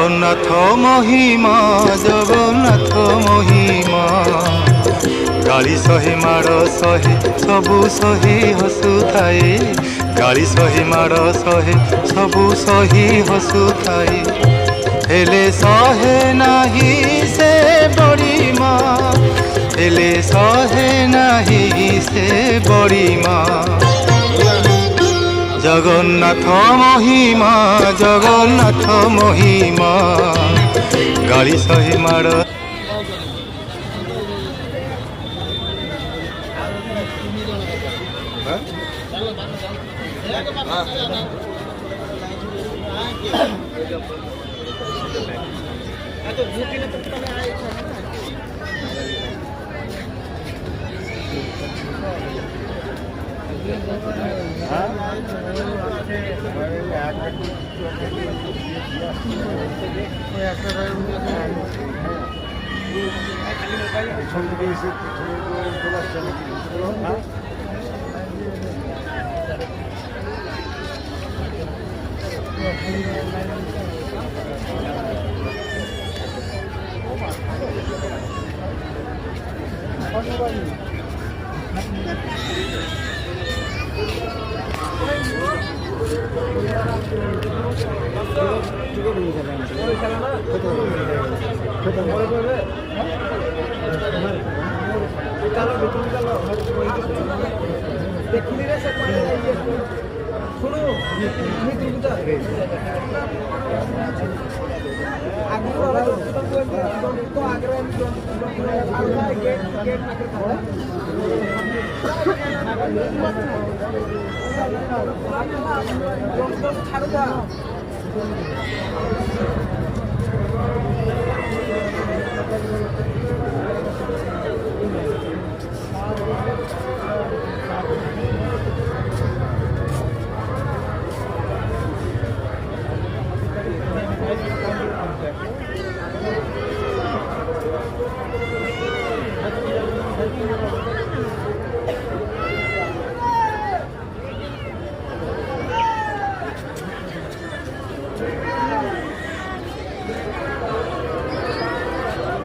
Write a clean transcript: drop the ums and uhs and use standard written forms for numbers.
জগন্নাথ মহিমা, জগন্নাথ মহিমা। গাଳି সহে মাଡ଼ সহে ସବୁ সহি ହସୁଥାଏ, ଗାଳି ସହି ମାଡ଼ ସହେ ସବୁ ସହି ହସୁଥାଏ। ହେଲେ ସହେ ନାହିଁ ସେ ବଡ଼ିମା, ହେଲେ ସହେ ନାହିଁ ସେ ବଡ଼ିମା। জগন্নাথ মহিমা, জগন্নাথ মহিমা। গাଳି সহি মাଡ଼